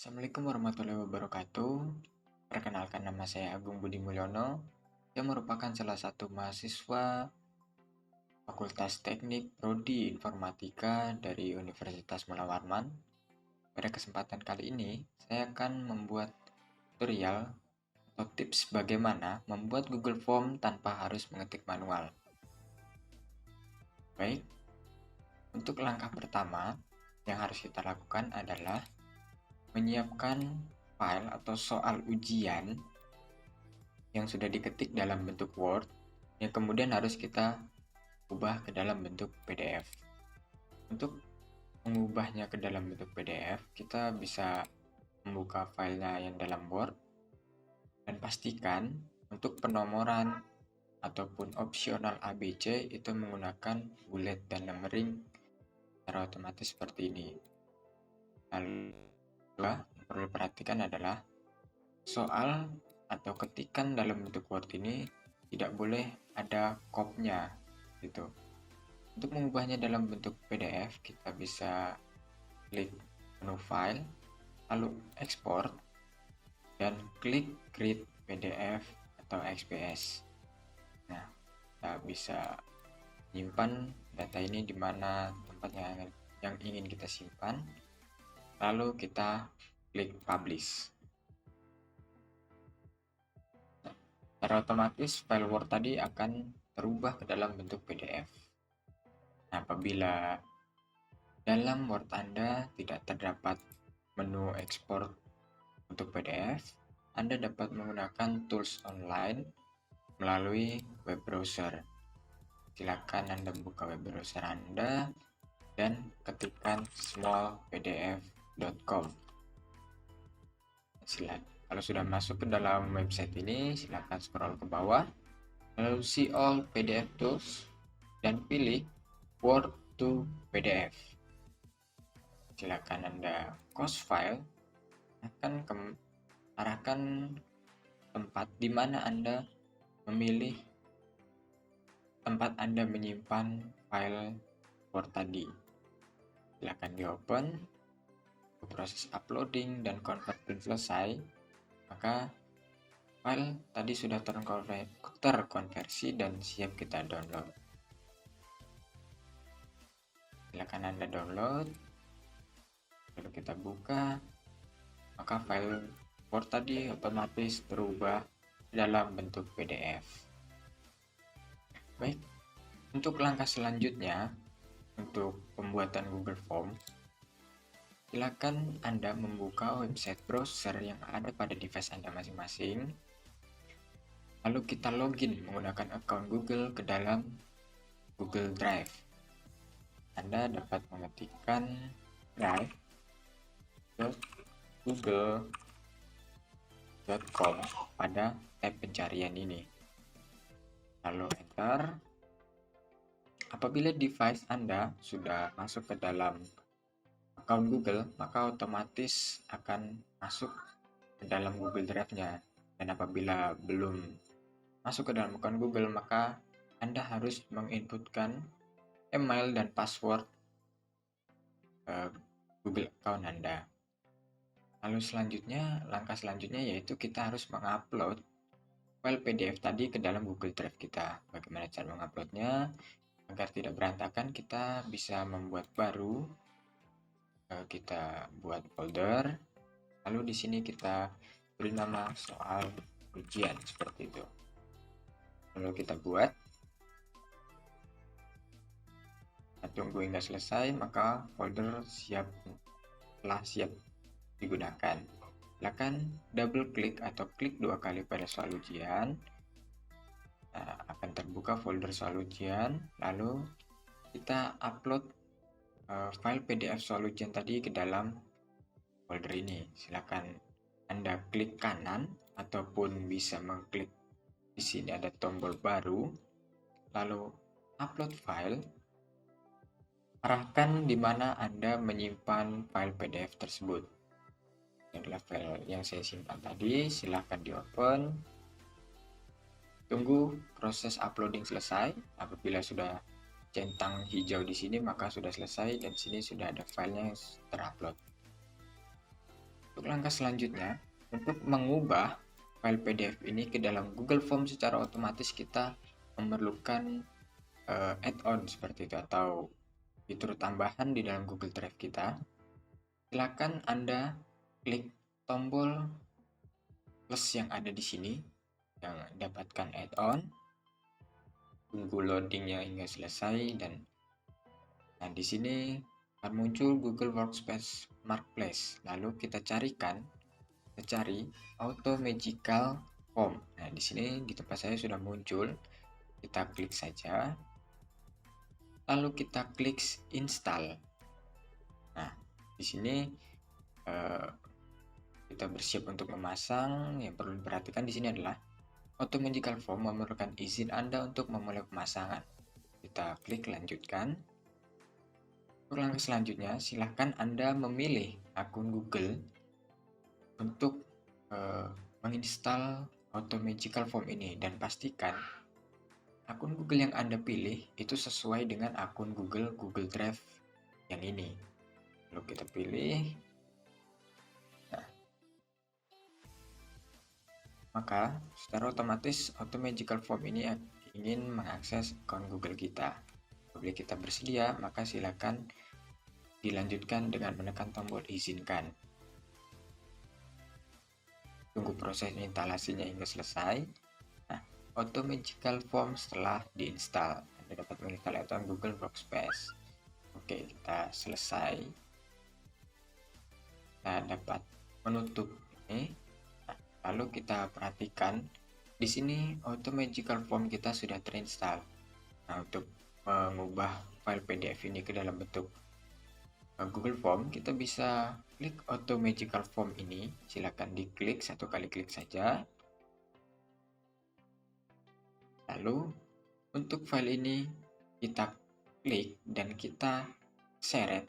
Assalamualaikum warahmatullahi wabarakatuh. Perkenalkan, nama saya Agung Budi Mulyono yang merupakan salah satu mahasiswa Fakultas Teknik Prodi Informatika dari Universitas Mula Warman. Pada kesempatan kali ini, saya akan membuat tutorial atau tips bagaimana membuat Google Form tanpa harus mengetik manual. Baik, untuk langkah pertama yang harus kita lakukan adalah menyiapkan file atau soal ujian yang sudah diketik dalam bentuk Word yang kemudian harus kita ubah ke dalam bentuk PDF. Untuk mengubahnya ke dalam bentuk PDF, kita bisa membuka filenya yang dalam Word dan pastikan untuk penomoran ataupun opsional ABC itu menggunakan bullet dan numbering secara otomatis seperti ini. Lalu yang perlu diperhatikan adalah soal atau ketikan dalam bentuk Word ini tidak boleh ada kopnya gitu. Untuk mengubahnya dalam bentuk PDF, kita bisa klik menu file, lalu export, dan klik create PDF atau XPS. Nah, kita bisa menyimpan data ini di mana tempat yang ingin kita simpan, lalu kita klik publish. Secara otomatis file Word tadi akan terubah ke dalam bentuk PDF. Nah, apabila dalam Word Anda tidak terdapat menu ekspor untuk PDF, Anda dapat menggunakan tools online melalui web browser. Silakan Anda buka web browser Anda dan ketikkan smallpdf.com. Kalau sudah masuk ke dalam website ini, silakan scroll ke bawah, lalu see all PDF tools dan pilih Word to PDF. Silakan Anda copy file, akan arahkan tempat di mana Anda memilih tempat Anda menyimpan file Word tadi. Silakan di open. Proses uploading dan convert pun selesai, maka file tadi sudah terkonversi dan siap kita download. Silakan Anda download, lalu kita buka, maka file Word tadi otomatis berubah dalam bentuk PDF. Baik, untuk langkah selanjutnya, untuk pembuatan Google Form, silakan Anda membuka website browser yang ada pada device Anda masing-masing. Lalu kita login menggunakan akun Google ke dalam Google Drive. Anda dapat mengetikkan drive.google.com pada tab pencarian ini. Lalu enter. Apabila device Anda sudah masuk ke dalam akun Google, maka otomatis akan masuk ke dalam Google Drive-nya. Dan apabila belum masuk ke dalam akun Google, maka Anda harus menginputkan email dan password Google account Anda. Lalu langkah selanjutnya yaitu kita harus mengupload file PDF tadi ke dalam Google Drive kita. Bagaimana cara menguploadnya? Agar tidak berantakan, kita bisa membuat baru. Kita buat folder, lalu di sini kita beri nama soal ujian seperti itu. Lalu kita buat, kita tunggu hingga selesai, maka folder telah siap digunakan. Silakan double klik atau klik 2 kali pada soal ujian. Nah, akan terbuka folder soal ujian, lalu kita upload file PDF soal ujian tadi ke dalam folder ini. Silakan Anda klik kanan ataupun bisa mengklik di sini ada tombol baru, lalu upload file. Arahkan di mana Anda menyimpan file PDF tersebut. Ini adalah file yang saya simpan tadi. Silakan di open. Tunggu proses uploading selesai. Apabila sudah centang hijau di sini, maka sudah selesai dan sini sudah ada filenya yang terupload. Untuk langkah selanjutnya, untuk mengubah file PDF ini ke dalam Google Form secara otomatis kita memerlukan add-on seperti itu atau fitur tambahan di dalam Google Drive kita. Silakan Anda klik tombol plus yang ada di sini yang dapatkan add-on, tunggu loadingnya hingga selesai, dan nah di sini akan muncul Google Workspace Marketplace. Lalu kita cari Auto Magical Form. Nah di sini di tempat saya sudah muncul, kita klik saja, lalu kita klik install. Nah di sini kita bersiap untuk memasang. Yang perlu diperhatikan di sini adalah Auto Magical Form memerlukan izin Anda untuk memulai pemasangan. Kita klik lanjutkan. Untuk langkah selanjutnya, silahkan Anda memilih akun Google untuk menginstal Auto Magical Form ini, dan pastikan akun Google yang Anda pilih itu sesuai dengan akun Google Drive yang ini. Lalu kita pilih. Nah, maka secara otomatis Auto Magical Form ini ingin mengakses akun Google kita. Apabila kita bersedia, maka silakan dilanjutkan dengan menekan tombol izinkan. Tunggu proses instalasinya hingga selesai. Nah, Auto Magical Form setelah diinstal, Anda dapat menginstal add-on Google Workspace. Oke, kita selesai. Kita dapat menutup ini. Nah, lalu kita perhatikan di sini Auto Magical Form kita sudah terinstall. Nah, untuk mengubah file PDF ini ke dalam bentuk Google Form, kita bisa klik Auto Magical Form ini. Silakan diklik, satu kali klik saja. Lalu untuk file ini kita klik dan kita seret.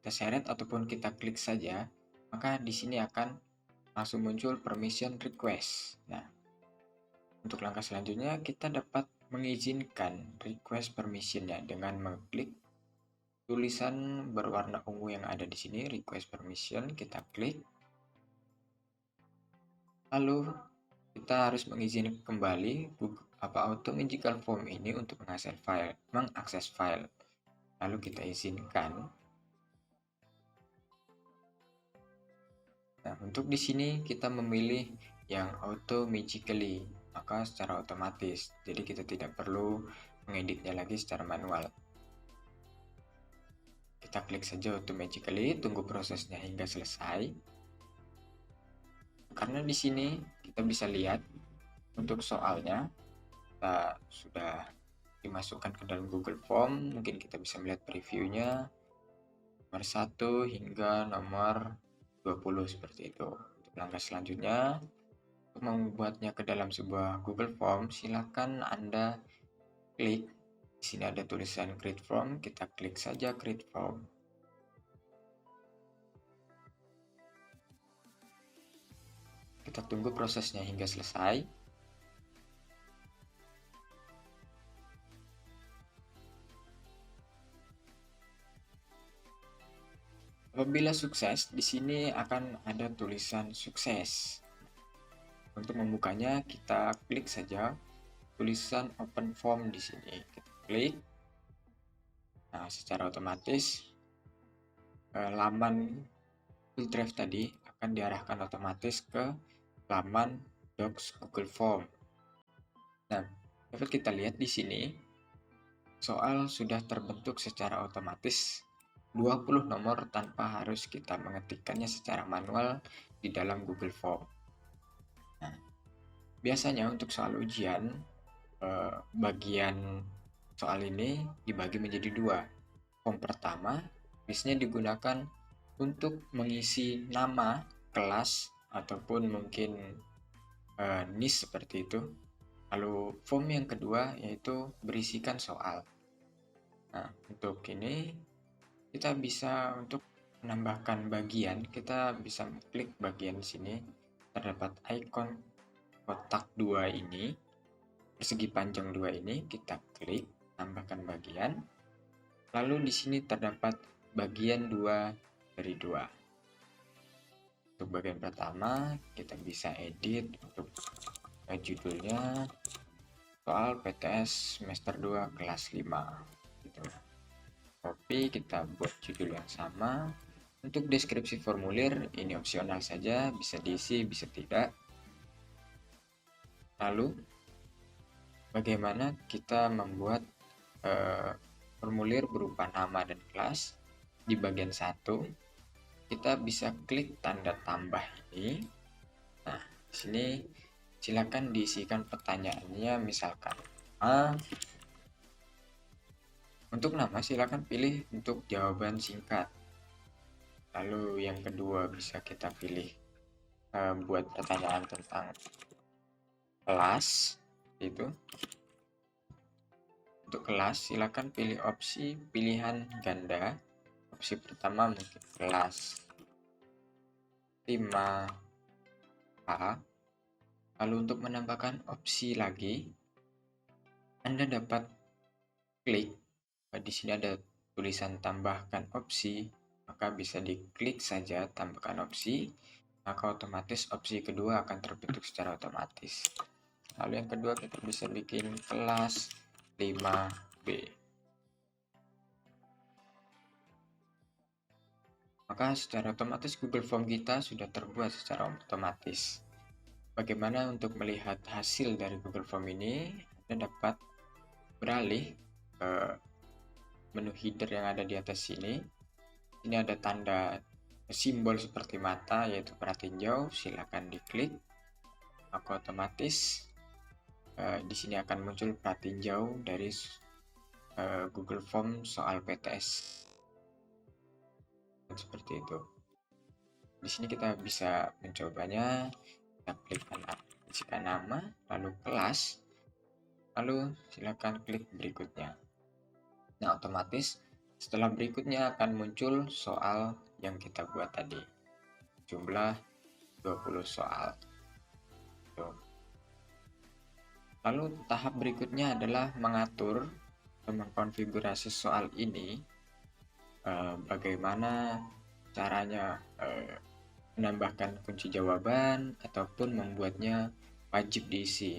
Kita seret ataupun kita klik saja, maka di sini akan langsung muncul permission request. Nah, untuk langkah selanjutnya kita dapat mengizinkan request permissionnya dengan mengklik tulisan berwarna ungu yang ada di sini, request permission. Kita klik. Lalu kita harus mengizinkan kembali Auto Magical Form ini untuk mengakses file. Lalu kita izinkan. Nah, untuk di sini kita memilih yang Auto Magically, maka secara otomatis. Jadi kita tidak perlu mengeditnya lagi secara manual. Kita klik saja Auto Magically, tunggu prosesnya hingga selesai. Karena di sini kita bisa lihat untuk soalnya kita sudah dimasukkan ke dalam Google Form. Mungkin kita bisa melihat previewnya nomor 1 hingga nomor 20 seperti itu. Untuk langkah selanjutnya, untuk membuatnya ke dalam sebuah Google Form, silakan Anda klik. Di sini ada tulisan Create Form, kita klik saja Create Form. Kita tunggu prosesnya hingga selesai. Apabila sukses, di sini akan ada tulisan sukses. Untuk membukanya, kita klik saja tulisan Open Form di sini. Kita klik. Nah, secara otomatis laman Google Drive tadi akan diarahkan otomatis ke laman Docs Google Form. Nah, dapat kita lihat di sini soal sudah terbentuk secara otomatis 20 nomor tanpa harus kita mengetikkannya secara manual di dalam Google Form. Nah, biasanya untuk soal ujian, bagian soal ini dibagi menjadi dua. Form pertama biasanya digunakan untuk mengisi nama kelas ataupun mungkin NIS seperti itu. Lalu form yang kedua yaitu berisikan soal. Nah, untuk ini kita bisa untuk menambahkan bagian, kita bisa klik bagian sini. Terdapat ikon kotak 2 ini, persegi panjang 2 ini, kita klik tambahkan bagian. Lalu di sini terdapat bagian 2 dari 2. Untuk bagian pertama, kita bisa edit untuk judulnya soal PTS semester 2 kelas 5 gitu. Copy, kita buat judul yang sama. Untuk deskripsi formulir ini opsional saja, bisa diisi bisa tidak. Lalu bagaimana kita membuat formulir berupa nama dan kelas. Di bagian 1 kita bisa klik tanda tambah ini. Nah, di sini silakan diisikan pertanyaannya, misalkan untuk nama silakan pilih untuk jawaban singkat. Lalu yang kedua bisa kita pilih buat pertanyaan tentang kelas itu. Untuk kelas silakan pilih opsi pilihan ganda. Opsi pertama mungkin kelas 5A. Lalu untuk menambahkan opsi lagi, Anda dapat klik di sini ada tulisan tambahkan opsi, maka bisa diklik saja tambahkan opsi, maka otomatis opsi kedua akan terbentuk secara otomatis. Lalu yang kedua kita bisa bikin kelas 5B. Maka secara otomatis Google Form kita sudah terbuat secara otomatis. Bagaimana untuk melihat hasil dari Google Form ini? Anda dapat beralih ke menu header yang ada di atas sini. Ini ada tanda simbol seperti mata yaitu pratinjau, silakan diklik. Maka otomatis di sini akan muncul pratinjau dari Google Form soal PTS. Seperti itu. Di sini kita bisa mencobanya. Kita klik isikan nama, lalu kelas, lalu silakan klik berikutnya. Nah, otomatis setelah berikutnya akan muncul soal yang kita buat tadi. Jumlah 20 soal. Tuh. Lalu tahap berikutnya adalah mengatur atau mengkonfigurasi soal ini. Bagaimana caranya menambahkan kunci jawaban ataupun membuatnya wajib diisi.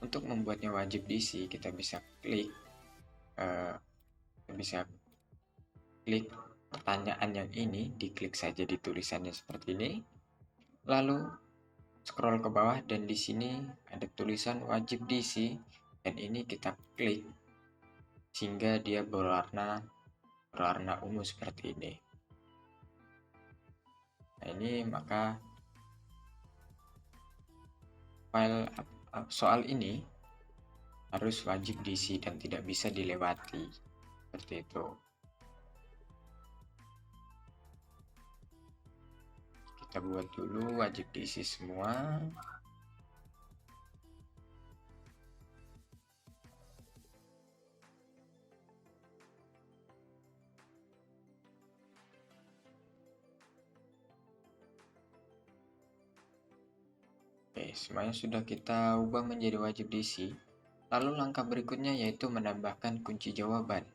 Untuk membuatnya wajib diisi, kita bisa klik pertanyaan yang ini, diklik saja di tulisannya seperti ini. Lalu scroll ke bawah dan di sini ada tulisan wajib diisi dan ini kita klik sehingga dia berwarna ungu seperti ini. Nah, ini maka file soal ini harus wajib diisi dan tidak bisa dilewati. Seperti itu. Kita buat dulu wajib diisi semua. Oke, semuanya sudah kita ubah menjadi wajib diisi. Lalu langkah berikutnya yaitu menambahkan kunci jawaban.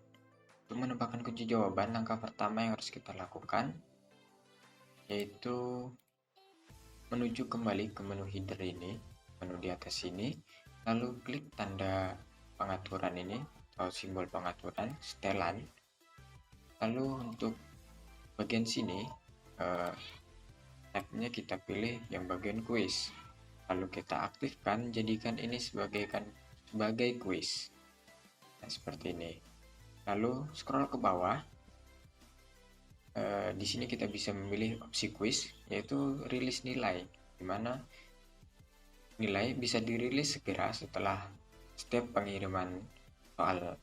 Untuk menambahkan kunci jawaban, langkah pertama yang harus kita lakukan yaitu menuju kembali ke menu header ini, menu di atas sini, lalu klik tanda pengaturan ini atau simbol pengaturan, setelan. Lalu untuk bagian sini, tabnya kita pilih yang bagian quiz. Lalu kita aktifkan, jadikan ini sebagai quiz. Nah, seperti ini. Lalu scroll ke bawah. Di sini kita bisa memilih opsi quiz, yaitu rilis nilai, di mana nilai bisa dirilis segera setelah setiap pengiriman soal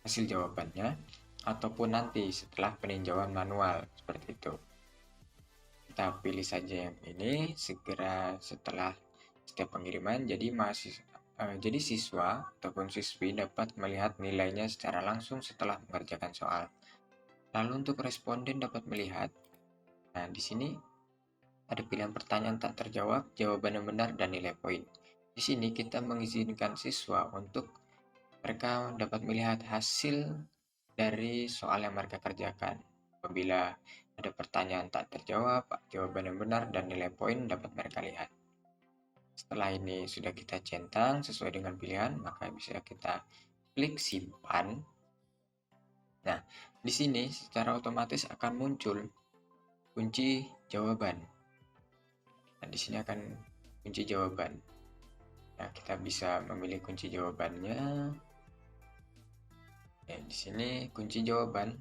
hasil jawabannya, ataupun nanti setelah peninjauan manual, seperti itu. Kita pilih saja yang ini, segera setelah setiap pengiriman, jadi siswa ataupun siswi dapat melihat nilainya secara langsung setelah mengerjakan soal. Lalu untuk responden dapat melihat, nah di sini ada pilihan pertanyaan tak terjawab, jawaban yang benar, dan nilai poin. Di sini kita mengizinkan siswa untuk mereka dapat melihat hasil dari soal yang mereka kerjakan. Apabila ada pertanyaan tak terjawab, jawaban yang benar, dan nilai poin dapat mereka lihat. Setelah ini sudah kita centang sesuai dengan pilihan, maka bisa kita klik simpan. Nah, di sini secara otomatis akan muncul kunci jawaban. Nah, di sini akan kunci jawaban. Nah, kita bisa memilih kunci jawabannya. Di sini kunci jawaban.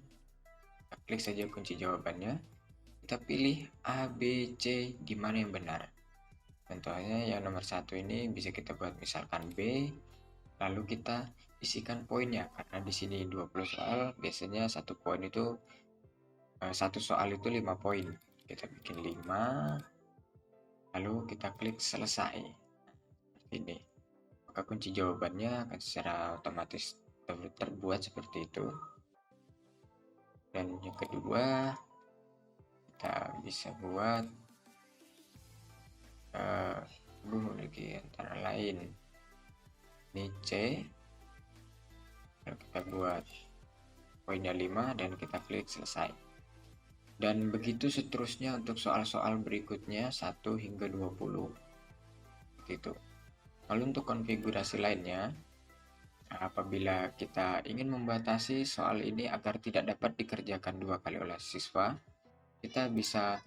Kita klik saja kunci jawabannya. Kita pilih A, B, C, di mana yang benar. Contohnya yang nomor 1 ini bisa kita buat misalkan B, lalu kita isikan poinnya, karena di sini 20 soal, biasanya satu poin itu satu soal itu 5 poin. Kita bikin 5, lalu kita klik selesai. Seperti ini. Maka kunci jawabannya akan secara otomatis terbuat seperti itu. Dan yang kedua, kita bisa buat memiliki antara lain ini C, lalu kita buat poinnya 5 dan kita klik selesai. Dan begitu seterusnya untuk soal-soal berikutnya 1 hingga 20. Begitu. Lalu untuk konfigurasi lainnya, apabila kita ingin membatasi soal ini agar tidak dapat dikerjakan 2 kali oleh siswa, kita bisa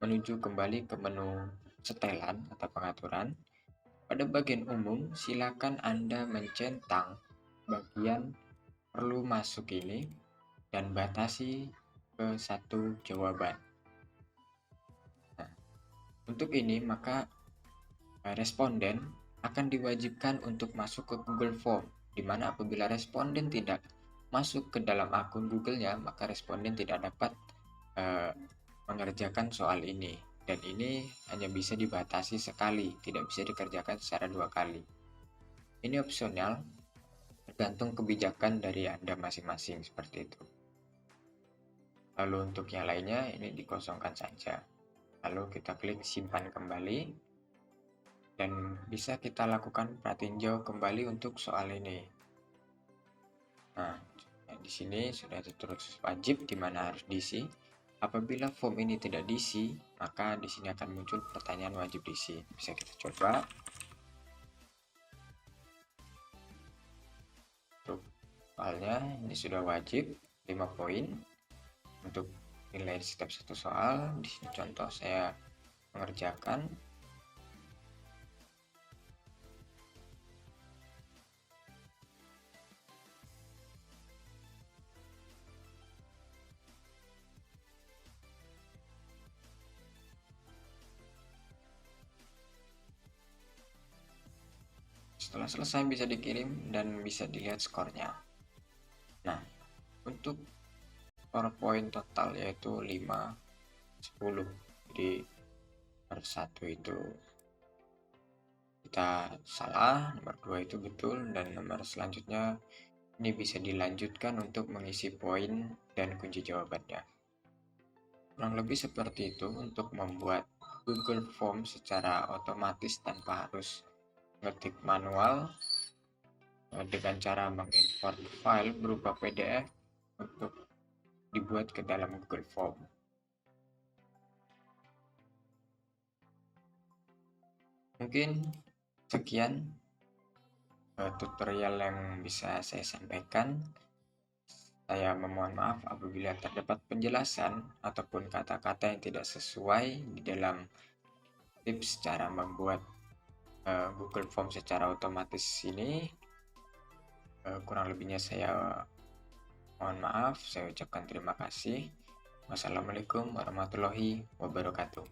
menuju kembali ke menu setelan atau pengaturan. Pada bagian umum, silakan Anda mencentang bagian perlu masuk ini dan batasi ke 1 jawaban. Nah, untuk ini maka responden akan diwajibkan untuk masuk ke Google Form, di mana apabila responden tidak masuk ke dalam akun Google-nya, maka responden tidak dapat mengerjakan soal ini. Dan ini hanya bisa dibatasi sekali, tidak bisa dikerjakan secara 2 kali. Ini opsional, tergantung kebijakan dari Anda masing-masing seperti itu. Lalu untuk yang lainnya ini dikosongkan saja. Lalu kita klik simpan kembali dan bisa kita lakukan pratinjau kembali untuk soal ini. Nah, di sini sudah tertulis wajib di mana harus diisi. Apabila form ini tidak diisi, maka di sini akan muncul pertanyaan wajib diisi. Bisa kita coba. Untuk soalnya ini sudah wajib 5 poin untuk nilai setiap satu soal. Di sini contoh saya mengerjakan. Setelah selesai bisa dikirim dan bisa dilihat skornya. Nah, untuk PowerPoint total yaitu 5, 10. Jadi nomor 1 itu kita salah, nomor 2 itu betul, dan nomor selanjutnya ini bisa dilanjutkan untuk mengisi poin dan kunci jawabannya. Kurang lebih seperti itu untuk membuat Google Form secara otomatis tanpa harus ngetik manual dengan cara mengimport file berupa PDF untuk dibuat ke dalam Google Form. Mungkin sekian tutorial yang bisa saya sampaikan. Saya memohon maaf apabila terdapat penjelasan ataupun kata-kata yang tidak sesuai di dalam tips cara membuat Google Form secara otomatis ini. Kurang lebihnya saya mohon maaf, saya ucapkan terima kasih. Wassalamualaikum warahmatullahi wabarakatuh.